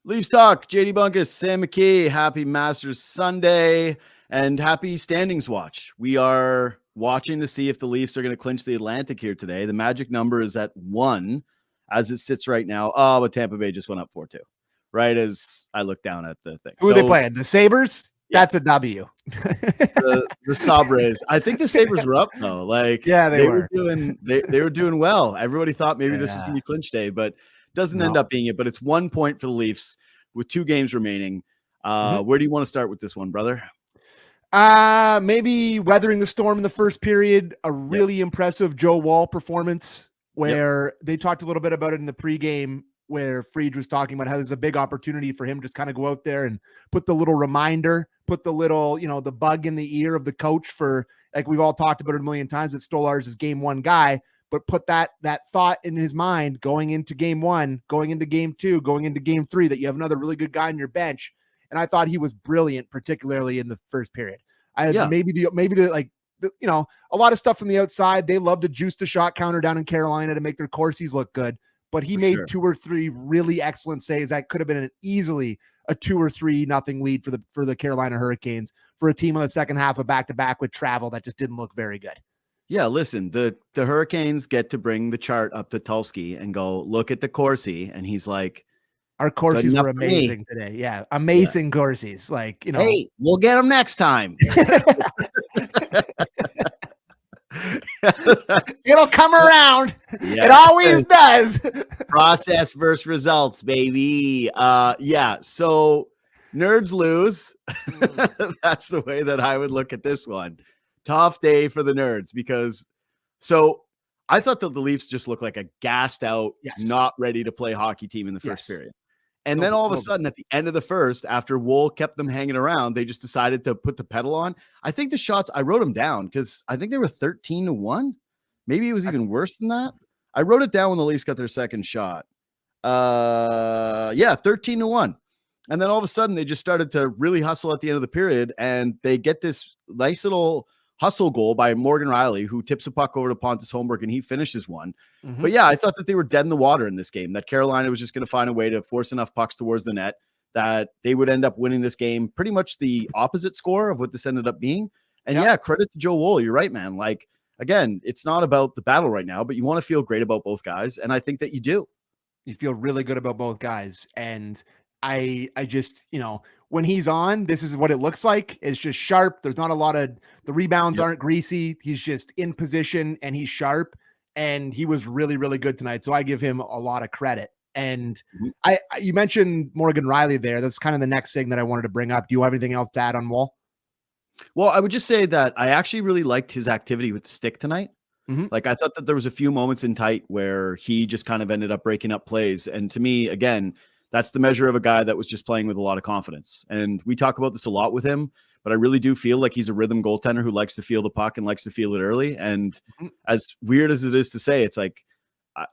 Leafs Talk, JD Bunkis, Sam McKee. Happy Masters Sunday and happy standings watch. We are watching to see if the Leafs are going to clinch the Atlantic here today. The magic number is at 1 as it sits right now. Oh, but Tampa Bay just went up 4-2 right as I look down at the thing. Who are they playing? The Sabres? Yeah. That's a W. the Sabres. I think the Sabres were up though. Like they were doing well. Everybody thought maybe this was going to be clinch day, but doesn't end up being it. But it's 1 point for the Leafs with 2 games remaining. Where do you want to start with this one, brother? Maybe weathering the storm in the first period. A really impressive Joe Wall performance where they talked a little bit about it in the pregame, where Fried was talking about how there's a big opportunity for him to just kind of go out there and put the little reminder, put the little, the bug in the ear of the coach for, like we've all talked about it a million times, that Stolarz is game 1 guy, but put that thought in his mind going into game 1, going into game 2, going into game 3, that you have another really good guy on your bench. And I thought he was brilliant, particularly in the first period. A lot of stuff from the outside. They love to juice the shot counter down in Carolina to make their Corsies look good. But he made 2 or 3 really excellent saves. That could have been easily a 2 or 3 nothing lead for the Carolina Hurricanes, for a team on the second half of back-to-back with travel that just didn't look very good. Yeah, listen, the Hurricanes get to bring the chart up to Tulski and go, look at the Corsi. And he's like, our Corsies were amazing today. Yeah, amazing Corsies. Like, hey, we'll get them next time. It'll come around. Yeah. It always does. Process versus results, baby. So nerds lose. That's the way that I would look at this one. Tough day for the nerds, because I thought that the Leafs just looked like a gassed out, not ready to play hockey team in the first period. And then all of a sudden at the end of the first, after Wool kept them hanging around, they just decided to put the pedal on. I think the shots, I wrote them down because I think they were 13-1. Maybe it was even worse than that. I wrote it down when the Leafs got their second shot. 13-1. And then all of a sudden they just started to really hustle at the end of the period, and they get this nice little hustle goal by Morgan Rielly, who tips a puck over to Pontus Holmberg, and he finishes one. But I thought that they were dead in the water in this game, that Carolina was just going to find a way to force enough pucks towards the net that they would end up winning this game, pretty much the opposite score of what this ended up being. And credit to Joe Wool. You're right, man. Like, again, it's not about the battle right now, but you want to feel great about both guys. And I think that you do. You feel really good about both guys. And I just, when he's on, this is what it looks like. It's just sharp. There's not a lot of, the rebounds aren't greasy. He's just in position and he's sharp, and he was really, really good tonight. So I give him a lot of credit. And you mentioned Morgan Rielly there. That's kind of the next thing that I wanted to bring up. Do you have anything else to add on Wall? Well, I would just say that I actually really liked his activity with the stick tonight. Like, I thought that there was a few moments in tight where he just kind of ended up breaking up plays. And to me, again, that's the measure of a guy that was just playing with a lot of confidence. And we talk about this a lot with him, but I really do feel like he's a rhythm goaltender who likes to feel the puck and likes to feel it early. And as weird as it is to say, it's like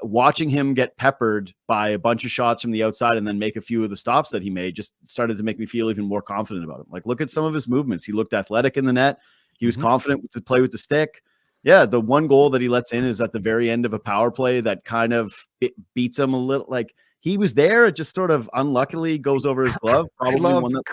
watching him get peppered by a bunch of shots from the outside and then make a few of the stops that he made just started to make me feel even more confident about him. Like, look at some of his movements. He looked athletic in the net. He was confident to play with the stick. Yeah, the one goal that he lets in is at the very end of a power play that kind of beats him a little. Like, he was there. It just sort of unluckily goes over his glove. Probably one that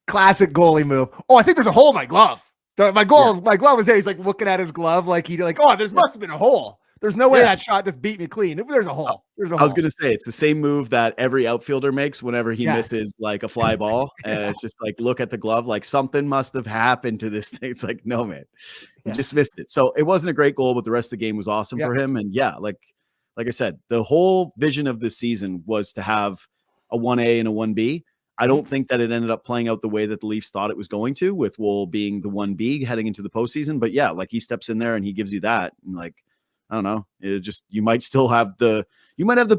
classic goalie move. Oh, I think there's a hole in my glove. My glove is there. He's like looking at his glove like there must have been a hole. There's no way that shot just beat me clean. There's a hole. I was going to say, it's the same move that every outfielder makes whenever he misses like a fly ball. And it's just like, look at the glove, like something must have happened to this thing. It's like, no, man, he just missed it. So it wasn't a great goal, but the rest of the game was awesome for him. And like I said, the whole vision of this season was to have a 1A and a 1B. I don't think that it ended up playing out the way that the Leafs thought it was going to, with Wool being the 1B heading into the postseason. But like, he steps in there and he gives you that. And like, I don't know, you might have the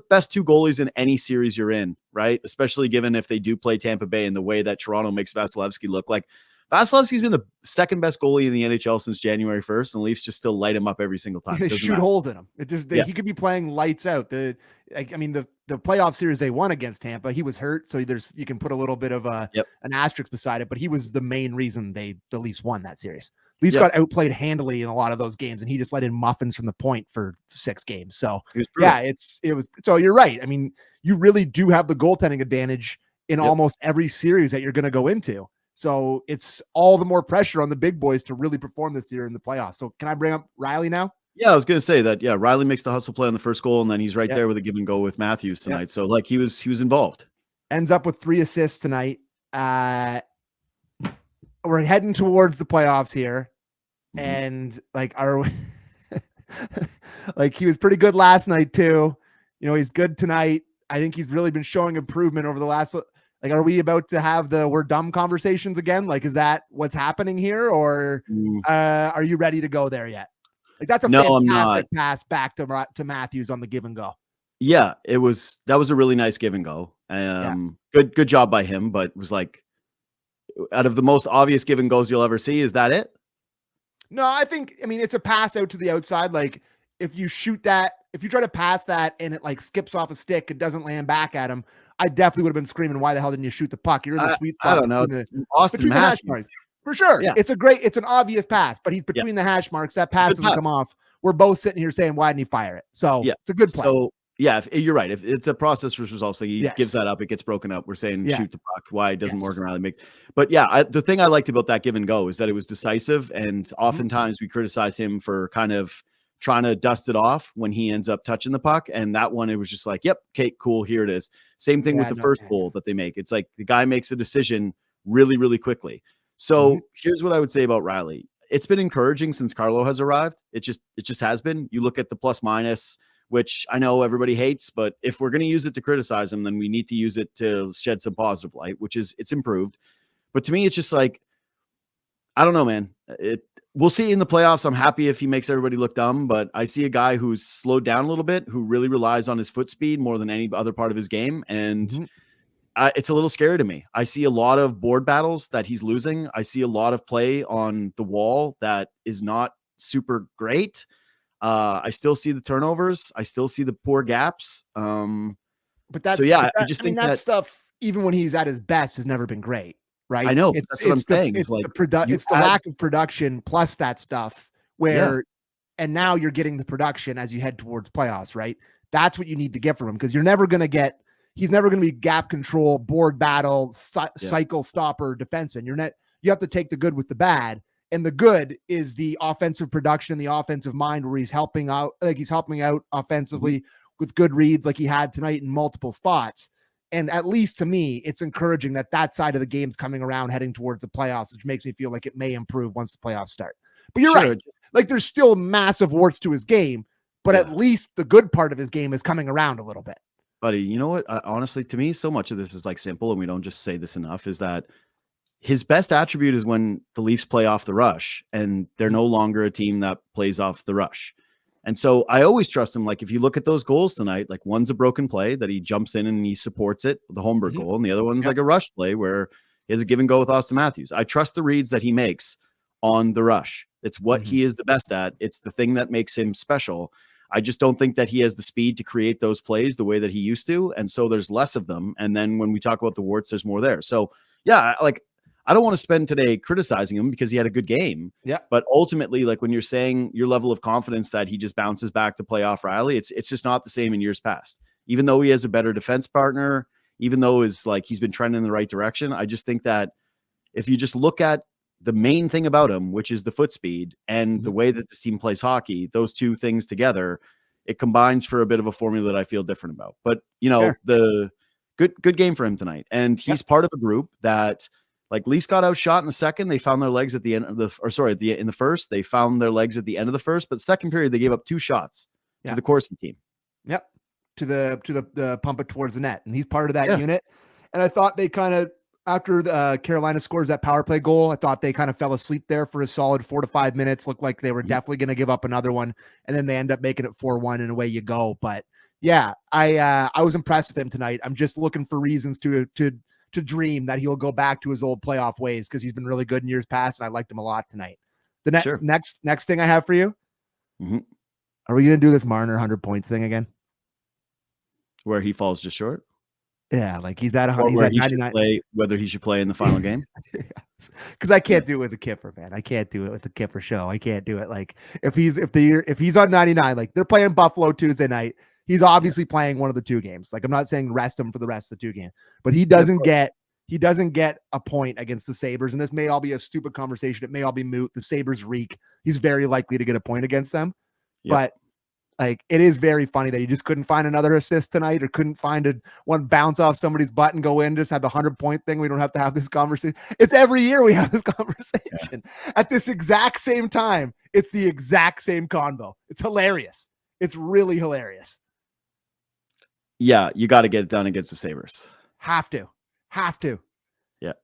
best 2 goalies in any series you're in, right? Especially given if they do play Tampa Bay in the way that Toronto makes Vasilevsky look like. Vasilevsky's been the second best goalie in the NHL since January 1st, and the Leafs just still light him up every single time. They shoot holes in him. It just he could be playing lights out. The playoff series they won against Tampa, he was hurt, so you can put a little bit of an asterisk beside it, but he was the main reason the Leafs won that series. Leafs got outplayed handily in a lot of those games, and he just let in muffins from the point for 6 games. So so you're right. I mean, you really do have the goaltending advantage in almost every series that you're going to go into. So it's all the more pressure on the big boys to really perform this year in the playoffs. So can I bring up Riley now? Yeah, I was going to say that. Yeah, Riley makes the hustle play on the first goal, and then he's right there with a give and go with Matthews tonight. So like he was involved. Ends up with 3 assists tonight. We're heading towards the playoffs here, and like like he was pretty good last night too. You know, he's good tonight. I think he's really been showing improvement over the last. Like, are we about to have the we're dumb conversations again? Like, is that what's happening here, or are you ready to go there yet? Like, that's a fantastic pass back to Matthews on the give and go. Yeah, that was a really nice give and go. Good job by him, but it was like out of the most obvious give and goes you'll ever see. Is that it? No, I mean, it's a pass out to the outside. Like, if you shoot that, if you try to pass that and it like skips off a stick, it doesn't land back at him. I definitely would have been screaming, why the hell didn't you shoot the puck? You're in the sweet spot. I don't know. Between the hash marks. For sure. Yeah. It's an obvious pass, but he's between the hash marks. That pass doesn't come off. We're both sitting here saying, why didn't he fire it? So it's a good play. So you're right. If it's a process versus result, so he gives that up, it gets broken up. We're saying shoot the puck. Why it doesn't Morgan Riley make? But the thing I liked about that give and go is that it was decisive, and oftentimes we criticize him for kind of trying to dust it off when he ends up touching the puck. And that one, it was just like, yep, okay, cool, here it is. Same thing with the first goal that they make. It's like the guy makes a decision really, really quickly. So here's what I would say about Riley. It's been encouraging since Carlo has arrived. It just has been. You look at the plus minus, which I know everybody hates, but if we're going to use it to criticize him, then we need to use it to shed some positive light, which is it's improved. But to me, it's just like, I don't know, man. We'll see in the playoffs. I'm happy if he makes everybody look dumb, but I see a guy who's slowed down a little bit, who really relies on his foot speed more than any other part of his game. And it's a little scary to me. I see a lot of board battles that he's losing. I see a lot of play on the wall that is not super great. I still see the turnovers. I still see the poor gaps. But that's, I just think that stuff, even when he's at his best, has never been great. Right. I know. That's what I'm saying. It's like it's the lack of production plus that stuff where, and now you're getting the production as you head towards playoffs, right? That's what you need to get from him, because he's never going to be gap control, board battle, cycle stopper defenseman. You have to take the good with the bad. And the good is the offensive production, the offensive mind, where he's helping out offensively with good reads like he had tonight in multiple spots. And at least to me, it's encouraging that side of the game's coming around, heading towards the playoffs, which makes me feel like it may improve once the playoffs start. But you're right. Like, there's still massive warts to his game, but at least the good part of his game is coming around a little bit. Buddy, you know what? Honestly, to me, so much of this is like simple, and we don't just say this enough, is that his best attribute is when the Leafs play off the rush, and they're no longer a team that plays off the rush. And so I always trust him. Like, if you look at those goals tonight, like one's a broken play that he jumps in and he supports it, the Holmberg goal, and the other one's like a rush play where he has a give and go with Austin Matthews. I trust the reads that he makes on the rush. It's what he is the best at. It's the thing that makes him special. I just don't think that he has the speed to create those plays the way that he used to. And so there's less of them. And then when we talk about the warts, there's more there. So I don't want to spend today criticizing him because he had a good game. Yeah. But ultimately, like when you're saying your level of confidence that he just bounces back to playoff Riley, it's just not the same in years past. Even though he has a better defense partner, even though he's been trending in the right direction, I just think that if you just look at the main thing about him, which is the foot speed and the way that this team plays hockey, those two things together, it combines for a bit of a formula that I feel different about. But the good game for him tonight. And he's part of a group that, like, Leafs got outshot in the second. They found their legs at the end of in the first. They found their legs at the end of the first, but second period they gave up 2 shots to the Corson team. Yep, to the pump it towards the net, and he's part of that unit. And I thought they kind of, after Carolina scores that power play goal, I thought they kind of fell asleep there for a solid 4 to 5 minutes. Looked like they were definitely going to give up another one, and then they end up making it 4-1, and away you go. But yeah, I was impressed with him tonight. I'm just looking for reasons to dream that he'll go back to his old playoff ways, because he's been really good in years past, and I liked him a lot tonight. The next thing I have for you, are we going to do this Marner 100 points thing again? Where he falls just short? Yeah, like he's at 100. He's at 99. Whether he should play in the final game? Because I can't do it with the Kipper, man. I can't do it with the Kipper show. I can't do it. Like if he's on 99, like they're playing Buffalo Tuesday night. He's obviously playing one of the 2 games. Like, I'm not saying rest him for the rest of the 2 games, but he doesn't get a point against the Sabres. And this may all be a stupid conversation. It may all be moot. The Sabres reek. He's very likely to get a point against them. But like, it is very funny that he just couldn't find another assist tonight, or couldn't find one bounce off somebody's butt and go in, just had the 100-point thing. We don't have to have this conversation. It's every year we have this conversation at this exact same time. It's the exact same convo. It's hilarious. It's really hilarious. Yeah. You got to get it done against the Sabres. Have to. Yeah.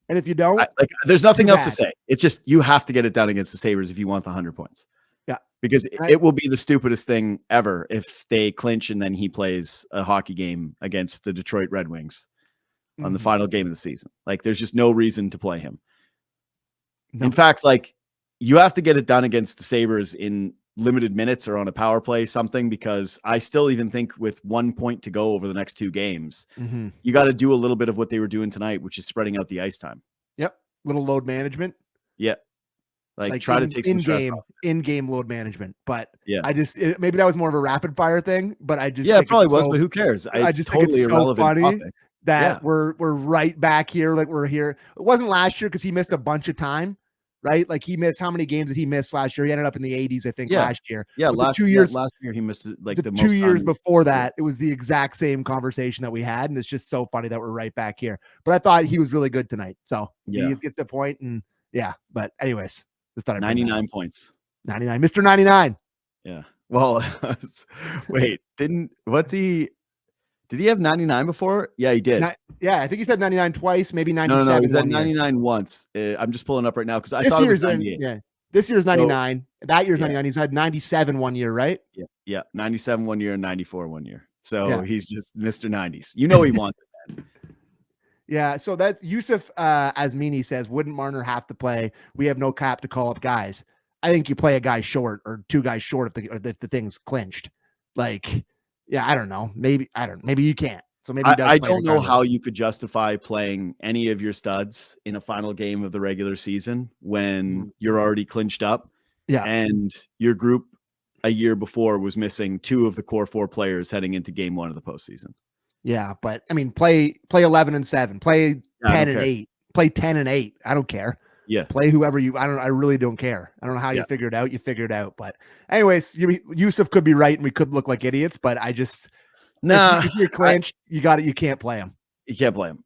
And if you don't, there's nothing else to say. It's just, you have to get it done against the Sabres if you want the 100 points. Yeah. Because it will be the stupidest thing ever if they clinch and then he plays a hockey game against the Detroit Red Wings on the final game of the season. Like, there's just no reason to play him. No. In fact, like, you have to get it done against the Sabres in limited minutes or on a power play, something, because I still even think with 1 point to go over the next 2 games, you got to do a little bit of what they were doing tonight, which is spreading out the ice time. Yep. Little load management. Yeah. Like try to take some stress off. In-game load management. But yeah, maybe that was more of a rapid fire thing, but I just it probably was, but who cares? I just totally think it's so funny topic. That we're right back here. Like, we're here. It wasn't last year because he missed a bunch of time, right? Like, he missed, how many games did he miss last year? He ended up in the 80s, I think, last year. Yeah, last 2 years. Last year he missed like the most 2 years before that. It was the exact same conversation that we had, and it's just so funny that we're right back here. But I thought he was really good tonight, so he gets a point, and But anyways. 99 points. 99. Mr. 99. Yeah. Well, wait, did he have 99 before? Yeah, he did. I think he said 99 twice, maybe 97. No, he said 99 once. I'm just pulling up right now because I thought it was 98. This year's 99. That year's 99. He's had 97 1 year, right? Yeah. 97 1 year and 94 1 year. So he's just Mr. 90s. You know he wants it. Yeah, so that's Yusuf Asmini says, wouldn't Marner have to play? We have no cap to call up guys. I think you play a guy short or 2 guys short if the thing's clinched. Like, I don't know. Maybe you can't. So maybe I don't know how you could justify playing any of your studs in a final game of the regular season when you're already clinched up. Yeah, and your group a year before was missing 2 of the core 4 players heading into game 1 of the postseason. Yeah, but I mean, play 11 and 7, play 10 and 8, play 10 and 8. I don't care. Yeah, play whoever I really don't care. I don't know how you figure it out. You figure it out. But anyways, Yusuf could be right, and we could look like idiots. But I just if you're clinched, you got it. You can't play him. You can't play him.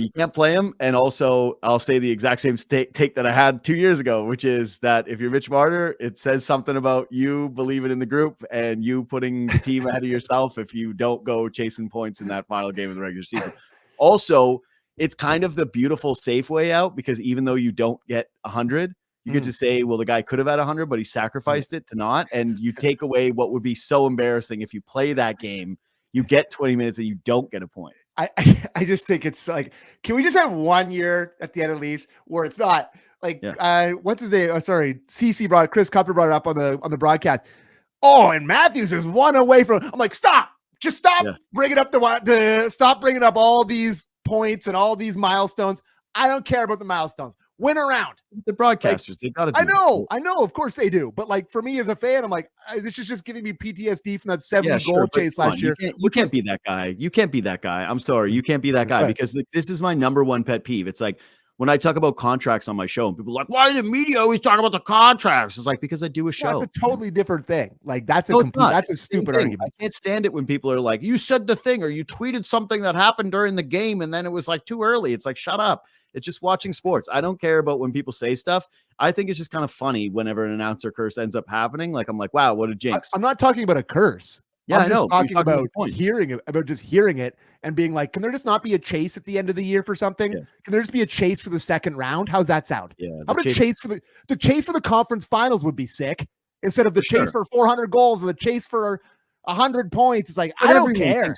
You can't play him. And also, I'll say the exact same take that I had 2 years ago, which is that if you're Mitch Marner, it says something about you believing in the group and you putting the team ahead of yourself if you don't go chasing points in that final game of the regular season. Also, it's kind of the beautiful, safe way out, because even though you don't get 100, you get to say, well, the guy could have had 100, but he sacrificed it to not. And you take away what would be so embarrassing if you play that game. You get 20 minutes and you don't get a point. I just think it's like, can we just have 1 year at the end at least where it's not like what's his name? Oh, sorry, Chris Cupper brought it up on the broadcast. Oh, and Matthews is 1 away from. I'm like, stop, just stop bringing up stop bringing up all these points and all these milestones. I don't care about the milestones. Win around. The broadcasters, they got to. I know, of course they do. But like, for me as a fan, I'm like, this is just giving me PTSD from that 70 goal chase last year. You can't be that guy. You can't be that guy. I'm sorry, you can't be that guy, because this is my number one pet peeve. It's like when I talk about contracts on my show, and people are like, why does the media always talk about the contracts? It's like, because I do a show. That's a totally different thing. Like, that's a stupid argument. I can't stand it when people are like, you said the thing, or you tweeted something that happened during the game, and then it was like too early. It's like, shut up. It's just watching sports. I don't care about when people say stuff. I think it's just kind of funny whenever an announcer curse ends up happening. Like, I'm like, wow, what a jinx. I'm not talking about a curse. Yeah, I'm just talking about hearing it and being like, can there just not be a chase at the end of the year for something? Yeah. Can there just be a chase for the second round? How's that sound? Yeah. How about a chase for the chase for the conference finals would be sick, instead of the chase for 400 goals or the chase for 100 points. It's like, I don't care.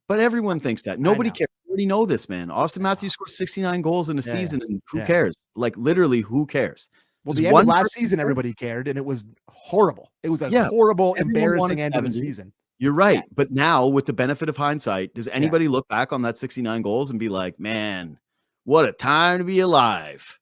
But everyone thinks that. Nobody cares. We already know this, man. Austin Matthews scored 69 goals in a season, and who cares? Like, literally, who cares? Well, the end of last season, everybody cared, and it was horrible. It was a horrible, embarrassing end of the season. You're right. Yeah. But now, with the benefit of hindsight, does anybody look back on that 69 goals and be like, man, what a time to be alive?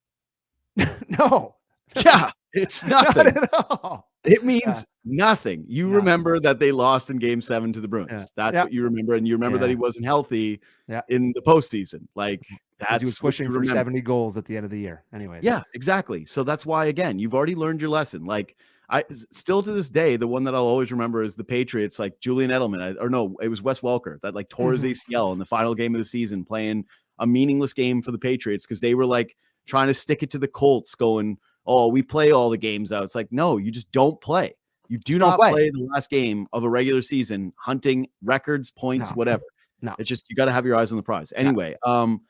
No. Yeah, it's nothing. Not at all. It means nothing. You remember that they lost in Game 7 to the Bruins. Yeah. That's what you remember, and you remember that he wasn't healthy in the postseason. Like that's he was what you pushing for remember. 70 goals at the end of the year. Anyways, Yeah, exactly. So that's why, again, you've already learned your lesson. Like I still to this day, the one that I'll always remember is the Patriots, like Julian Edelman, or no, it was Wes Welker that like tore his ACL in the final game of the season, playing a meaningless game for the Patriots because they were like trying to stick it to the Colts, going, "Oh, we play all the games out." It's like, no, you just don't play. You do not play the last game of a regular season, hunting records, points, whatever. No, it's just you got to have your eyes on the prize. Anyway, I'm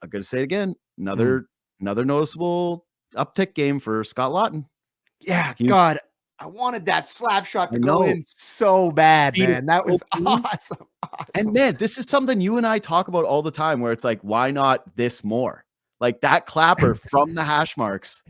gonna say it again. Another noticeable uptick game for Scott Laughton. Yeah, God, I wanted that slap shot to go in so bad, man. That was awesome. And man, this is something you and I talk about all the time where it's like, why not this more? Like that clapper from the hash marks.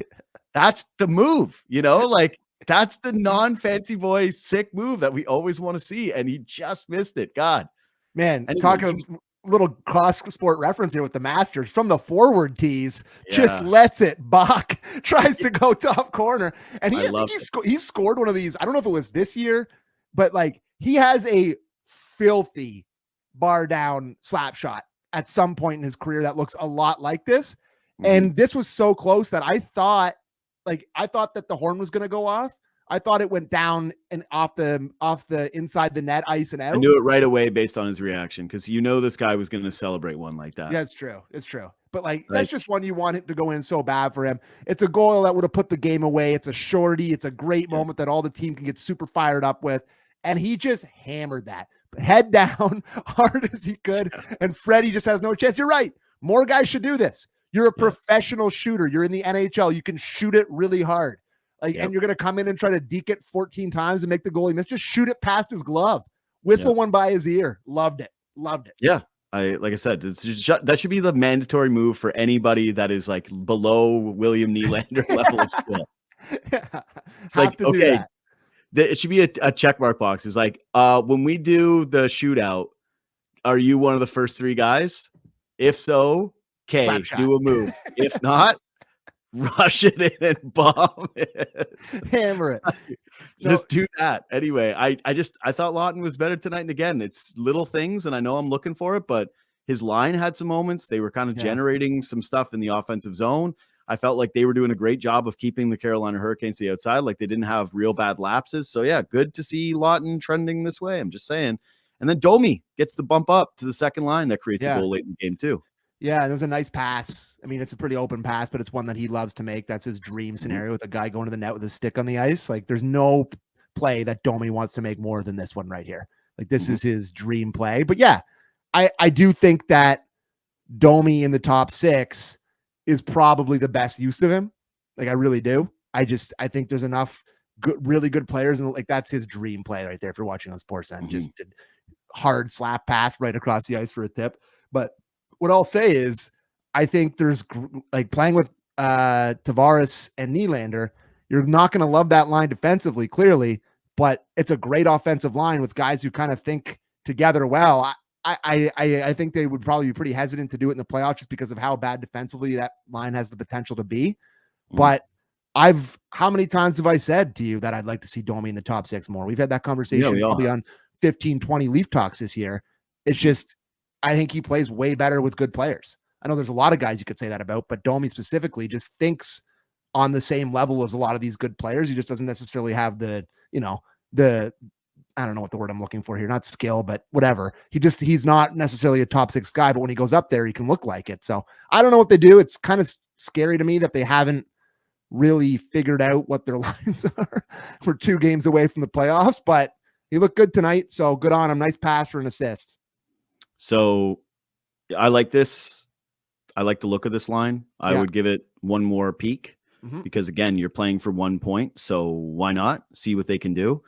That's the move, like that's the non-fancy boy sick move that we always want to see. And he just missed it. God, man, anyway, talking little cross sport reference here with the Masters from the forward tees, just lets it buck, tries to go top corner. And he scored one of these. I don't know if it was this year, but like he has a filthy bar down slap shot at some point in his career that looks a lot like this. And this was so close that I thought that the horn was going to go off. I thought it went down and off the inside the net, ice and out. I knew it right away based on his reaction because this guy was going to celebrate one like that. Yeah, it's true. It's true. But that's just one you want it to go in so bad for him. It's a goal that would have put the game away. It's a shorty. It's a great moment that all the team can get super fired up with. And he just hammered that head down hard as he could. And Freddie just has no chance. You're right. More guys should do this. You're a professional shooter. You're in the NHL. You can shoot it really hard. And you're going to come in and try to deke it 14 times and make the goalie miss. Just shoot it past his glove. Whistle one by his ear. Loved it. Yeah. Like I said, that should be the mandatory move for anybody that is like below William Nylander level of skill. It's like, okay, it should be a check mark box. It's like, when we do the shootout, are you one of the first three guys? If so, okay, do a move. If not, rush it in and bomb it. Hammer it. Just do that. Anyway, I thought Laughton was better tonight. And again, it's little things, and I know I'm looking for it, but his line had some moments. They were kind of generating some stuff in the offensive zone. I felt like they were doing a great job of keeping the Carolina Hurricanes to the outside. Like they didn't have real bad lapses. So yeah, good to see Laughton trending this way. I'm just saying. And then Domi gets the bump up to the second line that creates a goal late in the game too. Yeah, there's a nice pass. I mean, it's a pretty open pass, but it's one that he loves to make. That's his dream scenario with a guy going to the net with a stick on the ice. Like, there's no play that Domi wants to make more than this one right here. Like, this is his dream play. But yeah, I do think that Domi in the top six is probably the best use of him. Like, I really do. I think there's enough really good players, and like that's his dream play right there. If you're watching on Sportsnet, just did hard slap pass right across the ice for a tip. But what I'll say is, I think there's like playing with Tavares and Nylander. You're not going to love that line defensively, clearly, but it's a great offensive line with guys who kind of think together well. I think they would probably be pretty hesitant to do it in the playoffs just because of how bad defensively that line has the potential to be. But how many times have I said to you that I'd like to see Domi in the top six more? We've had that conversation probably on 15, 20 Leaf Talks this year. It's just, I think he plays way better with good players. I know there's a lot of guys you could say that about, but Domi specifically just thinks on the same level as a lot of these good players. He just doesn't necessarily have the I don't know what the word I'm looking for here, not skill, but whatever. He's not necessarily a top six guy, but when he goes up there, he can look like it. So I don't know what they do. It's kind of scary to me that they haven't really figured out what their lines are. We're 2 games away from the playoffs, but he looked good tonight. So good on him. Nice pass for an assist. So I like this. I like the look of this line. I would give it one more peek because again, you're playing for 1 point. So why not see what they can do?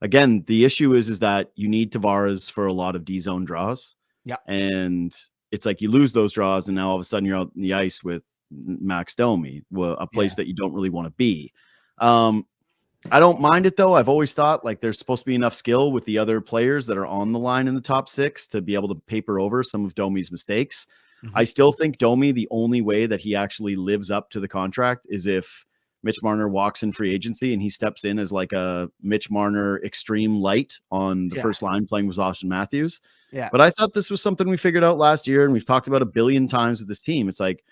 Again, the issue is that you need Tavares for a lot of D zone draws. Yeah. And it's like you lose those draws and now all of a sudden you're out in the ice with Max Domi, a place that you don't really want to be. I don't mind it though. I've always thought like there's supposed to be enough skill with the other players that are on the line in the top 6 to be able to paper over some of Domi's mistakes. I still think Domi, the only way that he actually lives up to the contract is if Mitch Marner walks in free agency and he steps in as like a Mitch Marner extreme light on the first line playing with Austin Matthews. Yeah. But I thought this was something we figured out last year and we've talked about a billion times with this team. It's like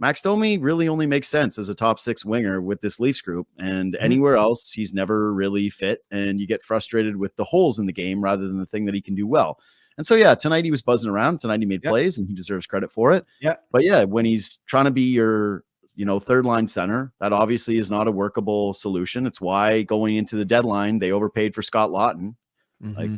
Max Domi really only makes sense as a top 6 winger with this Leafs group, and anywhere else he's never really fit, and you get frustrated with the holes in the game rather than the thing that he can do well. And so, yeah, tonight he was buzzing around. Tonight he made plays and he deserves credit for it. Yeah. But yeah, when he's trying to be your, third line center, that obviously is not a workable solution. It's why going into the deadline, they overpaid for Scott Laughton. Like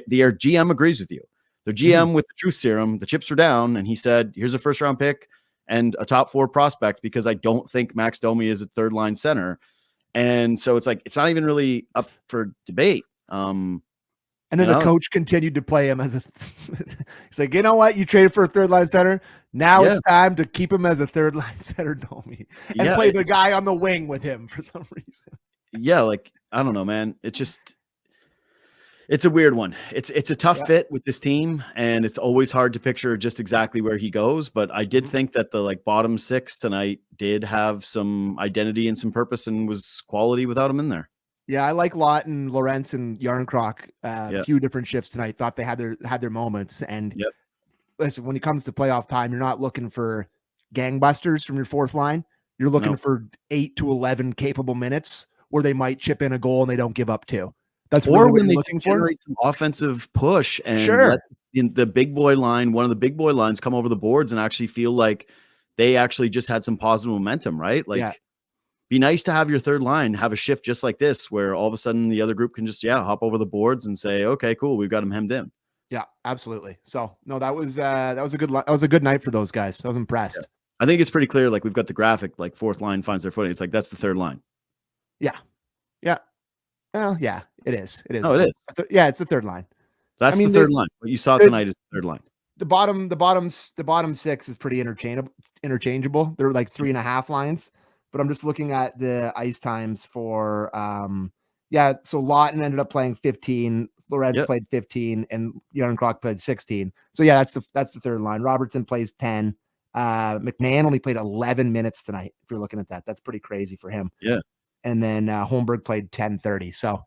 their GM agrees with you. Their GM with the truth serum, the chips are down. And he said, here's a first round pick and a top 4 prospect, because I don't think Max Domi is a third line center. And so it's like, it's not even really up for debate. And then the coach continued to play him as a he's like, you know what? You traded for a third line center. Now it's time to keep him as a third line center, Domi, and play the guy on the wing with him for some reason. Yeah. Like, I don't know, man. It's a weird one. It's a tough fit with this team, and it's always hard to picture just exactly where he goes. But I did think that the bottom 6 tonight did have some identity and some purpose and was quality without him in there. Yeah, I like Lawton, Lorentz, and Yarncroc. A few different shifts tonight. Thought they had their moments. And listen, when it comes to playoff time, you're not looking for gangbusters from your fourth line. You're looking for 8 to 11 capable minutes where they might chip in a goal and they don't give up 2. That's really what you're looking for. Generate some offensive push and let the big boy line, one of the big boy lines, come over the boards and actually feel like they actually just had some positive momentum, right? Like, be nice to have your third line have a shift just like this, where all of a sudden the other group can just hop over the boards and say, okay, cool, we've got them hemmed in. Yeah, absolutely. So no, that was a good night for those guys. I was impressed. Yeah. I think it's pretty clear. Like, we've got the graphic, like fourth line finds their footing. It's like, that's the third line. Yeah. Well, yeah, it is. It is. No, it is. It's the third line. That's the third line. What you saw tonight is the third line. The bottom 6 is pretty interchangeable. They're like 3.5 lines. But I'm just looking at the ice times for so Lawton ended up playing 15, Lorentz played 15, and Yarncroc played 16. So that's the third line. Robertson plays 10. McMahon only played 11 minutes tonight. If you're looking at that, that's pretty crazy for him. Yeah. And then Holmberg played 10:30. So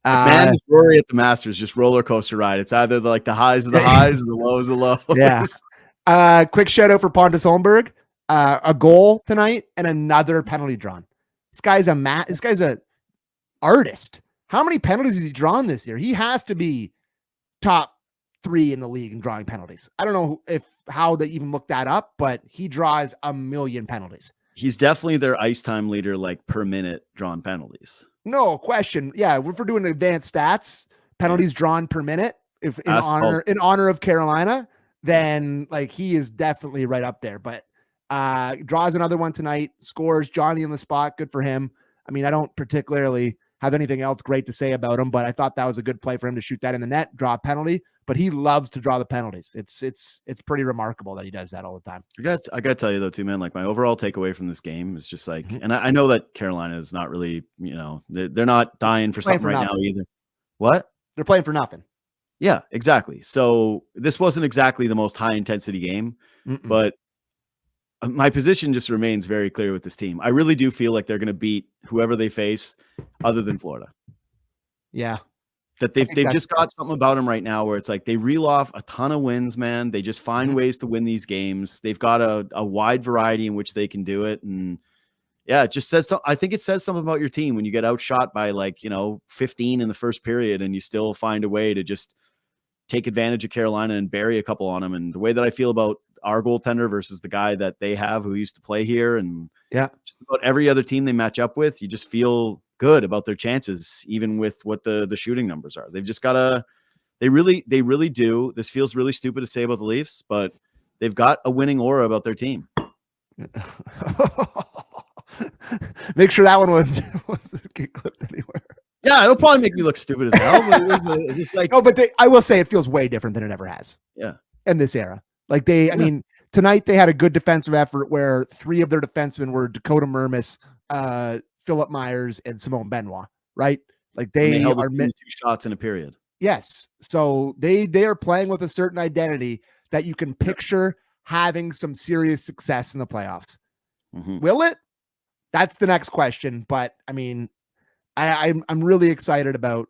McMahon is Rory at the Masters, just roller coaster ride. It's either the highs of the highs and the lows of the lows. Yeah. Quick shout out for Pontus Holmberg. A goal tonight and another penalty drawn. This guy's a artist. How many penalties has he drawn this year? He has to be top 3 in the league in drawing penalties. I don't know how they even look that up, but he draws a million penalties. He's definitely their ice time leader, like per minute drawn penalties. No question. Yeah, if we're doing advanced stats, penalties drawn per minute, if in honor of Carolina, then he is definitely right up there. But draws another one tonight, scores. Johnny in the spot, good for him. I mean, I don't particularly have anything else great to say about him, but I thought that was a good play for him to shoot that in the net, draw a penalty. But he loves to draw the penalties. It's pretty remarkable that he does that all the time. I got to tell you though, too, man. Like, my overall takeaway from this game is just and I know that Carolina is not really, they're not dying for something right now either. What? They're playing for nothing. Yeah, exactly. So this wasn't exactly the most high intensity game, but my position just remains very clear with this team. I really do feel like they're going to beat whoever they face other than Florida. Yeah. That they've just got something about them right now where it's like they reel off a ton of wins, man. They just find ways to win these games. They've got a wide variety in which they can do it. And it just says I think it says something about your team when you get outshot by 15 in the first period and you still find a way to just take advantage of Carolina and bury a couple on them. And the way that I feel about our goaltender versus the guy that they have who used to play here and just about every other team they match up with, you just feel good about their chances, even with what the shooting numbers are. They've just got they really do. This feels really stupid to say about the Leafs, but they've got a winning aura about their team. Make sure that one wasn't get clipped anywhere. Yeah, it'll probably make me look stupid as hell. But it's no, but I will say it feels way different than it ever has. Yeah. In this era. I mean, tonight they had a good defensive effort where 3 of their defensemen were Dakota Mermis, Philip Myers, and Simone Benoit, right? They held are 2 shots in a period. Yes. So they are playing with a certain identity that you can picture having some serious success in the playoffs. Will it? That's the next question. But I mean, I'm really excited about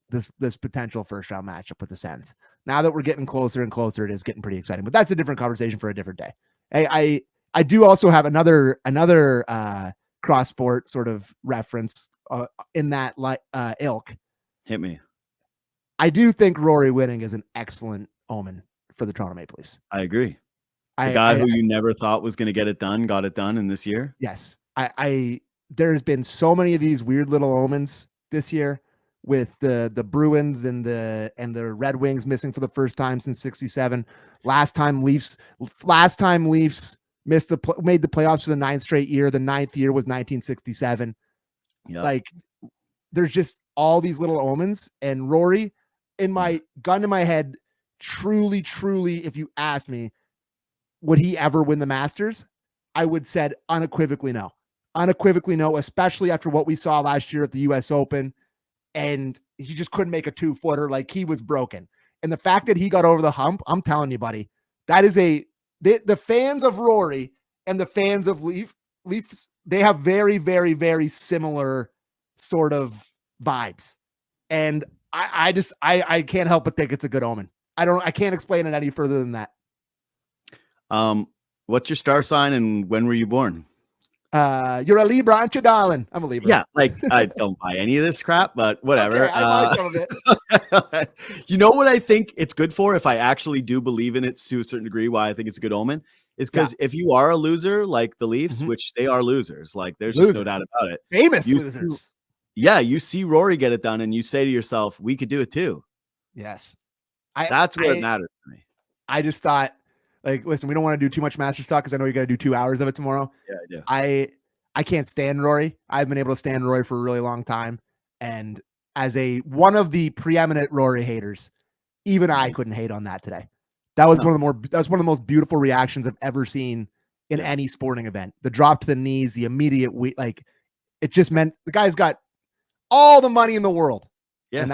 this potential first round matchup with the Sens. Now that we're getting closer and closer, it is getting pretty exciting. But that's a different conversation for a different day. I do also have another cross sport sort of reference in that ilk. Hit me. I do think Rory winning is an excellent omen for the Toronto Maple Leafs. I agree. The guy who you never thought was going to get it done, got it done in this year. Yes. There's been so many of these weird little omens this year with the Bruins and the Red Wings missing for the first time since 67. Last time Leafs made the playoffs for the 9th straight year. The 9th year was 1967. Yep. Like there's just all these little omens, and Rory, in my gun to my head, truly, if you asked me, would he ever win the Masters? I would said unequivocally no. Unequivocally no, especially after what we saw last year at the US Open. And he just couldn't make a 2-footer. Like he was broken. And the fact that he got over the hump, I'm telling you, buddy, that is the fans of Rory and the fans of Leafs, they have very, very, very similar sort of vibes. And I can't help but think it's a good omen. I can't explain it any further than that. What's your star sign and when were you born? You're a Libra, aren't you, darling? I'm a Libra. Yeah, like I don't buy any of this crap, but whatever. Okay, I buy some of it. You know what I think it's good for, if I actually do believe in it to a certain degree, why I think it's a good omen, is because if you are a loser like the Leafs, which they are losers, like there's just no doubt about it. Famous losers. You see Rory get it done and you say to yourself, we could do it too. Yes. That's where it matters to me. I just thought, like, listen, we don't want to do too much Masters talk because I know you got to do 2 hours of it tomorrow. Yeah, I do. I can't stand Rory. I've been able to stand Rory for a really long time. And as one of the preeminent Rory haters, even I couldn't hate on that today. That was one of the most beautiful reactions I've ever seen in any sporting event. The drop to the knees, the immediate like it just meant the guy's got all the money in the world. Yeah. And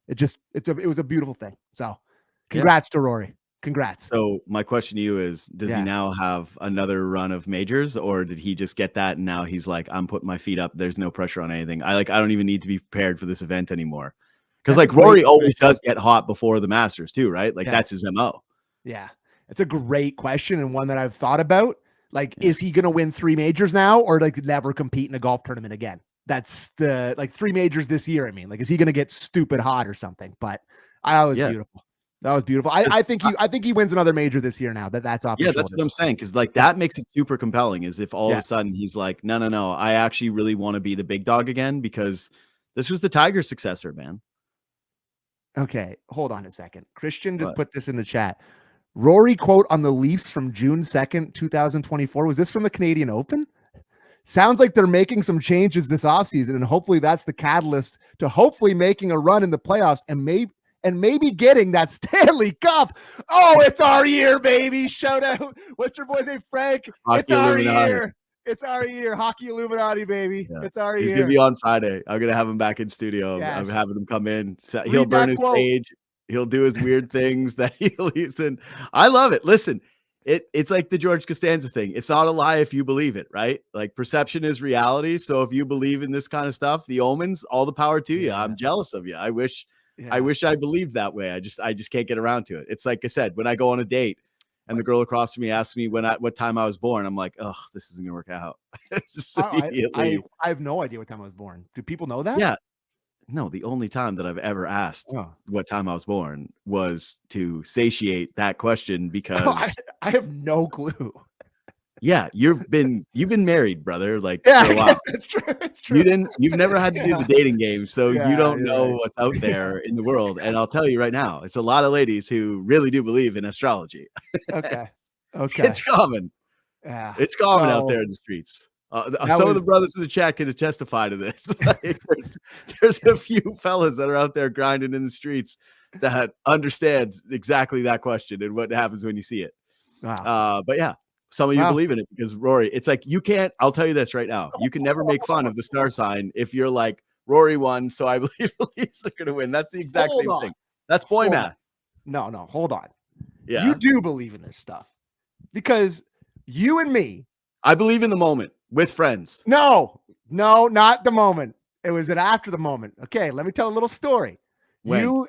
it was a beautiful thing. So congrats to Rory. Congrats. So my question to you is, does he now have another run of majors, or did he just get that and now he's like, I'm putting my feet up, there's no pressure on anything, I don't even need to be prepared for this event anymore? Because like Rory always does get hot before the Masters too, right? Like that's his MO. Yeah, it's a great question and one that I've thought about. Like, is he going to win 3 majors now, or like never compete in a golf tournament again? That's the 3 majors this year. I mean, like, is he going to get stupid hot or something? But beautiful. That was beautiful. I think he wins another major this year now. That's off. Yeah, that's what I'm saying. Because like that makes it super compelling. Is if all of a sudden he's like, no, I actually really want to be the big dog again, because this was the Tiger's successor, man. Okay, hold on a second. Christian just put this in the chat. Rory quote on the Leafs from June 2nd, 2024. Was this from the Canadian Open? Sounds like they're making some changes this offseason, and hopefully that's the catalyst to hopefully making a run in the playoffs and maybe getting that Stanley Cup. Oh, it's our year, baby. Shout out. What's your boy's name, Frank? Hockey it's our Illuminati. year. It's our year. Hockey Illuminati, baby. Yeah. It's our year. He's going to be on Friday. I'm going to have him back in studio. Yes. I'm having him come in. He'll burn his page. He'll do his weird things that he leaves in. I love it. Listen, it's like the George Costanza thing. It's not a lie if you believe it, right? Like perception is reality. So if you believe in this kind of stuff, the omens, all the power to you. I'm jealous of you. I wish I believed that way. I just can't get around to it. It's like I said, when I go on a date and the girl across from me asks me what time I was born, I'm like, oh, this isn't gonna work out. I have no idea what time I was born. Do people know that? Yeah. No, the only time that I've ever asked what time I was born was to satiate that question, because I have no clue. Yeah, you've been married, brother. Like, for a while. It's true. It's true. You've never had to do the dating game, so you don't know what's out there in the world. And I'll tell you right now, it's a lot of ladies who really do believe in astrology. Okay. It's common. Yeah, it's common out there in the streets. Some of the brothers in the chat can testify to this. Like, there's a few fellas that are out there grinding in the streets that understand exactly that question and what happens when you see it. Wow. But yeah. Some of you believe in it because Rory, it's like you can't, I'll tell you this right now. You can never make fun of the star sign if you're like, Rory won, so I believe the Leafs are going to win. That's the exact same thing. That's boy math. No, hold on. Yeah. You do believe in this stuff because you and me. I believe in the moment. with friends. No, not the moment. It was after the moment. Okay, let me tell a little story. When?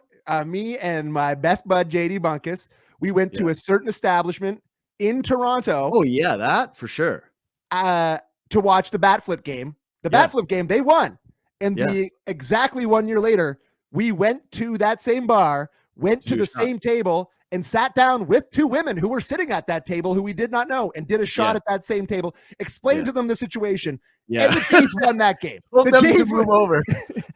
Me and my best bud, JD Bunkis, we went to a certain establishment in Toronto. Oh, yeah, that for sure. To watch the bat flip game. The bat flip game, they won. And exactly 1 year later, we went to that same bar, went to the same table, and sat down with two women who were sitting at that table who we did not know and did a shot at that same table, explained to them the situation. And the Jays won that game. The Jays move over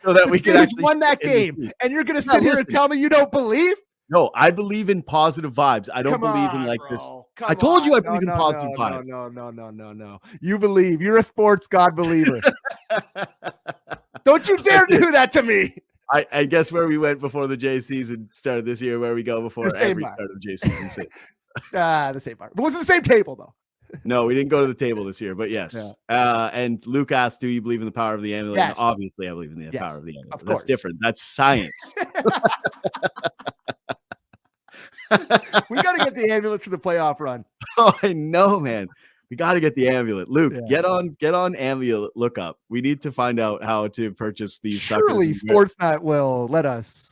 so that we can actually won that game. And you're going to sit here and tell me you don't believe? No, I believe in positive vibes. I don't believe in like this. I told you I believe in positive vibes. No. You believe. You're a sports god believer. Don't you dare do that to me. I guess where we went before the J season started this year, where we go before every start of J season. The same bar. But it wasn't the same table, though. No, we didn't go to the table this year, but yes. And Luke asked, do you believe in the power of the amulet? Yes. And obviously, I believe in the power of the amulet. Of course. That's different. That's science. We got to get the amulet for the playoff run. Oh, I know, man. We got to get the amulet. Luke, get on amulet lookup. We need to find out how to purchase these. Surely Sportsnet will let us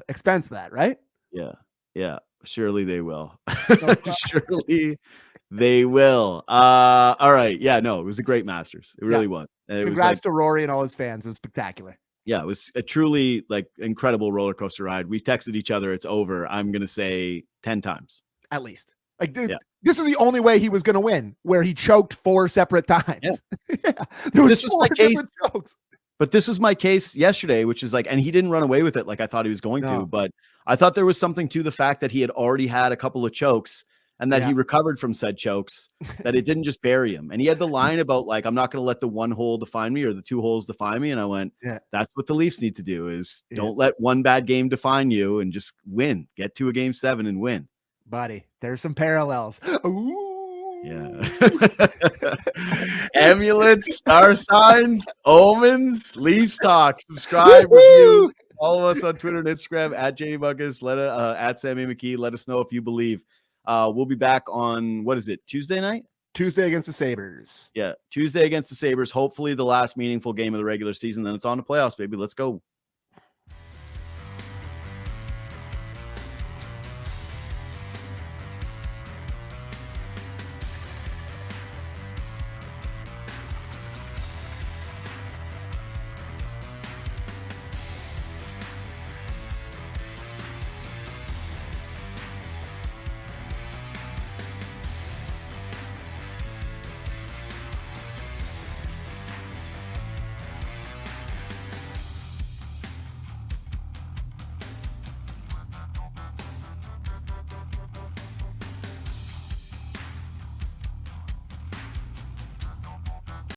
expense that, right? Yeah. Surely they will. Surely they will. All right. Yeah, no, it was a great Masters. It really was. Congrats to Rory and all his fans. It was spectacular. Yeah, it was a truly like incredible roller coaster ride. We texted each other, it's over. I'm going to say 10 times. At least. Like, this is the only way he was going to win, where he choked 4 separate times. This was my case. But this was my case yesterday, which is like, and he didn't run away with it like I thought he was going to, but I thought there was something to the fact that he had already had a couple of chokes and that he recovered from said chokes, that it didn't just bury him. And he had the line about like, I'm not going to let the one hole define me or the 2 holes define me. And I went, that's what the Leafs need to do is don't let one bad game define you and just win, get to a game 7 and win. Buddy, there's some parallels. Ooh. Yeah. Amulets, star signs, omens, Leafs talk. Subscribe, review, follow us on Twitter and Instagram at JD Bunkis, at Sam McKee. Let us know if you believe. We'll be back on, what is it, Tuesday night? Tuesday against the Sabres. Yeah, Tuesday against the Sabres. Hopefully the last meaningful game of the regular season. Then it's on to playoffs, baby. Let's go.